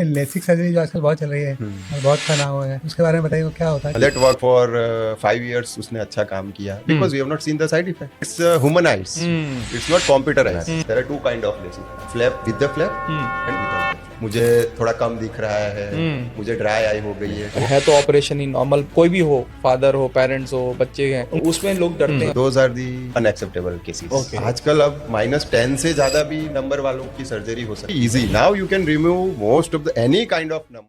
LASIK surgery जो आजकल बहुत चल रही है और बहुत का नाम है, उसके बारे में बताइए वो क्या होता है। That work for 5 years उसने अच्छा काम किया because we have not seen the side effect. It's humanized. It's not computerized. There are two kind of LASIK. Flap with the flap and without the flap. मुझे थोड़ा कम दिख रहा है, मुझे ड्राई आई हो गई है तो ऑपरेशन ही नॉर्मल, कोई भी हो, फादर हो, पेरेंट्स हो, बच्चे हैं, उसमें लोग डरते हैं। Those are the unacceptable cases. Okay. आजकल अब -10 से ज्यादा भी नंबर वालों की सर्जरी हो सकती है. Easy. Now you can remove most of the any kind of number.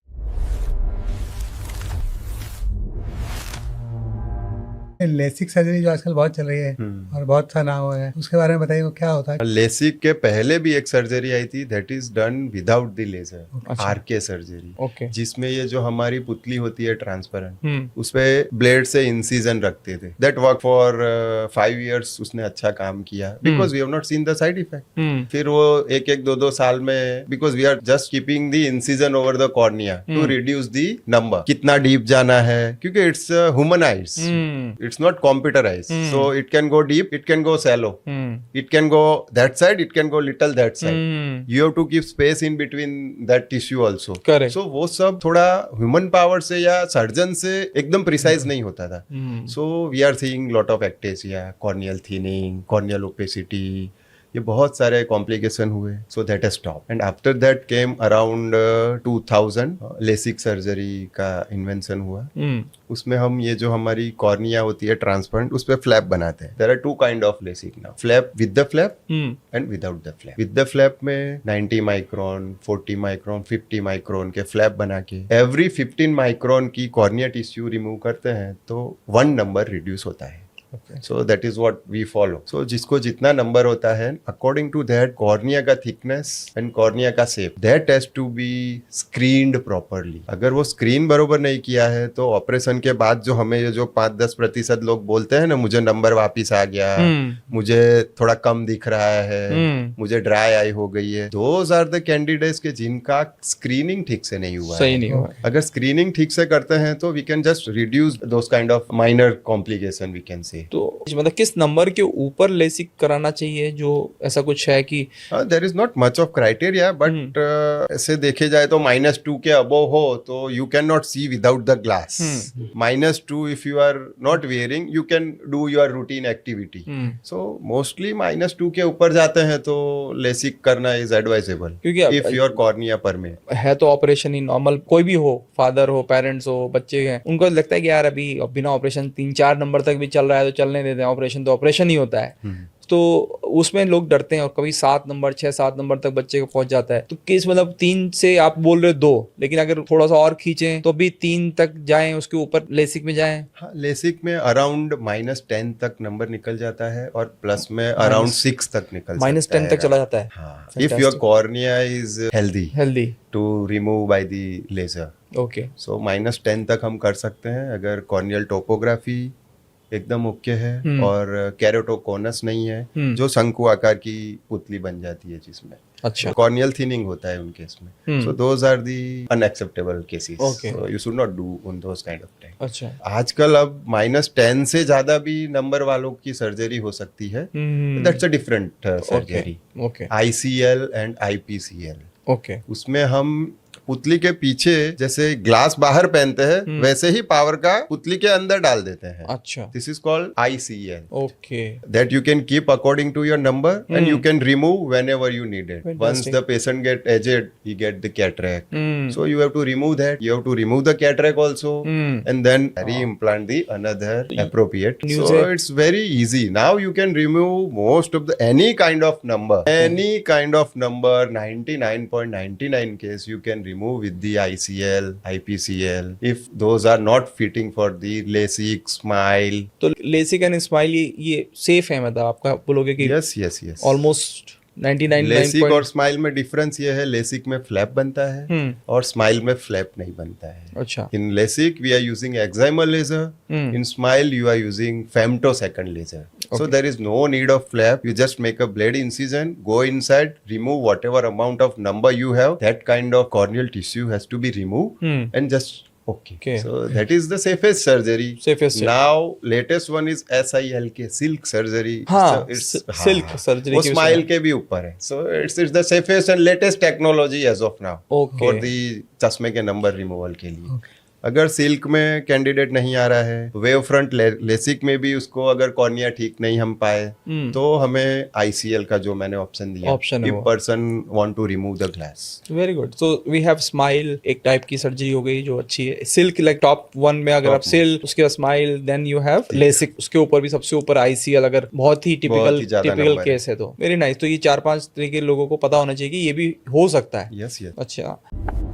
LASIK surgery जो आजकल बहुत चल रही है और बहुत सा नाम है, उसके बारे में बताइए वो क्या होता है। लेसिक के पहले भी एक सर्जरी आई थी, that is done without the laser, R K surgery, okay. जिसमें ये जो हमारी पुतली होती है ट्रांसपेरेंट, उसपे ब्लेड से इंसिजन रखते थे. दैट वर्क फॉर 5 years उसने अच्छा काम किया because we have not seen the side effect. फिर वो एक 2 साल में, because we are just keeping the incision over the cornea to reduce the number, कितना डीप जाना है, क्योंकि it's humanized. It's not computerized, so it can go deep, it can go shallow, it can go that side, it can go little that side. You have to give space in between that tissue also. Correct. So वो सब थोड़ा human power से या surgeon से एकदम precise नहीं होता था. So we are seeing lot of ectasia, corneal thinning, corneal opacity, ये बहुत सारे कॉम्प्लिकेशन हुए. So that has stop and after that came around 2000 LASIK surgery का इन्वेंशन हुआ. उसमें हम ये जो हमारी कॉर्निया होती है ट्रांसपेरेंट, उस पे फ्लैप बनाते हैं. There are two kind of LASIK now, flap with the flap and without the flap. With the flap में 90 माइक्रोन, 40 माइक्रोन, 50 माइक्रोन के फ्लैप बना के एवरी 15 माइक्रोन की कॉर्निया टिश्यू रिमूव करते हैं तो 1 नंबर रिड्यूस होता है. So that is what we follow. So जिसको जितना नंबर होता है, according to that, कॉर्निया का थिकनेस एंड कॉर्निया का shape, that has to be screened properly. अगर वो स्क्रीन बरोबर नहीं किया है तो ऑपरेशन के बाद जो हमें ये जो 5-10% लोग बोलते हैं ना, मुझे नंबर वापिस आ गया, मुझे थोड़ा कम दिख रहा है, मुझे ड्राई आई हो गई है, those are the candidates के जिनका स्क्रीनिंग ठीक से नहीं हुआ सही है. नहीं हुआ. अगर स्क्रीनिंग ठीक से करते हैं तो we can just reduce those kind of minor complication we can say. तो मतलब किस नंबर के ऊपर लेसिक कराना चाहिए, जो ऐसा कुछ है कि there is not much of criteria, but ऐसे देखे जाए तो -2 के अबव हो तो you can not see without the glass. -2 if you are not wearing, you can do your routine activity. So mostly -2 के ऊपर जाते हैं तो लेसिक करना इज एडवाइजेबल, क्योंकि इफ योर कॉर्निया परमिट. है तो ऑपरेशन ही नॉर्मल, कोई भी हो, फादर हो, पेरेंट्स हो, बच्चे हैं, उनको लगता है कि यार अभी बिना ऑपरेशन 3-4 नंबर तक भी चल रहा है तो चलने देते हैं, ऑपरेशन तो ऑपरेशन ही होता है. तो उसमें लोग डरते हैं और कभी 7 नंबर 6-7 नंबर तक बच्चे को पहुंच जाता है. तो केस मतलब 3 से आप बोल रहे 2, लेकिन अगर थोड़ा सा और खींचें तो भी 3 तक जाएं, उसके ऊपर लेसिक में जाएं. हाँ, लेसिक में अराउंड -10 तक नंबर निकल जाता है और प्लस में अराउंड 6 तक निकल जाता है. -10 तक चला जाता है. हाँ, if your cornea is healthy to remove by the laser. Okay. So -10 तक हम कर सकते हैं अगर कॉर्नियल टोपोग्राफी एकदम ओके है और कैरोटोकोनस नहीं है, जो शंकु आकार की पुतली बन जाती है जिसमें. अच्छा. कॉर्नियल थिनिंग होता है उन केस में. So those are the unacceptable cases. So you should not do on those kind of time. अच्छा. आजकल अब -10 से ज्यादा भी नंबर वालों की सर्जरी हो सकती है. That's a different surgery. Okay. ICL and IPCL. Okay. उसमें हम पुतली के पीछे जैसे ग्लास बाहर पहनते हैं, वैसे ही पावर का पुतली के अंदर डाल देते हैं. अच्छा. This is called ICL. Okay. That you can keep according to your number and you can remove whenever you need it. Once the patient get aged, he get the cataract. So you have to remove that. You have to remove the cataract also and then reimplant the another appropriate. So it's very easy. Now you can remove most of the any kind of number. Any kind of number, 99.99 case you can remove with the ICL, IPCL if those are not fitting for the LASIK, SMILE. तो LASIK and smile ये safe है, मतलब आपका बोलोगे कि yes. Almost 99. LASIK और smile में difference ये है, लेसिक में फ्लैप बनता है और स्माइल में फ्लैप नहीं बनता है. अच्छा. In LASIK we are using excimer laser, in SMILE you are using femtosecond laser. So there is no need of flap. You just make a blade incision, go inside, remove whatever amount of number you have. That kind of corneal tissue has to be removed and just Okay. Okay. So that is the safest surgery. Safest surgery. Now latest one is SILK, silk surgery. हाँ, It's silk surgery वो की भी smile सुना के भी ऊपर है. So it's the safest and latest technology as of now. Okay. For the चश्मे के नंबर रिमूवल के लिए. अगर सिल्क में कैंडिडेट नहीं आ रहा है, वेव फ्रंट लेसिक में भी उसको अगर कॉर्निया ठीक नहीं हम पाए, तो हमें ICL का जो मैंने ऑप्शन दिया, Option है इफ वो। Person want to remove the glass. Very good. So we have smile, एक टाइप की सर्जरी हो गई जो अच्छी है. सिल्क लाइक टॉप वन में अगर आप सिल्क, उसके बाद smile, then you have LASIK, उसके ऊपर भी सबसे ऊपर ICL अगर बहुत ही ज्यादा टिपिकल नंबर है। केस है तो. Very nice. तो ये 4-5 तरीके लोगों को पता होना चाहिए कि ये भी हो सकता है. Yes yes. अच्छा.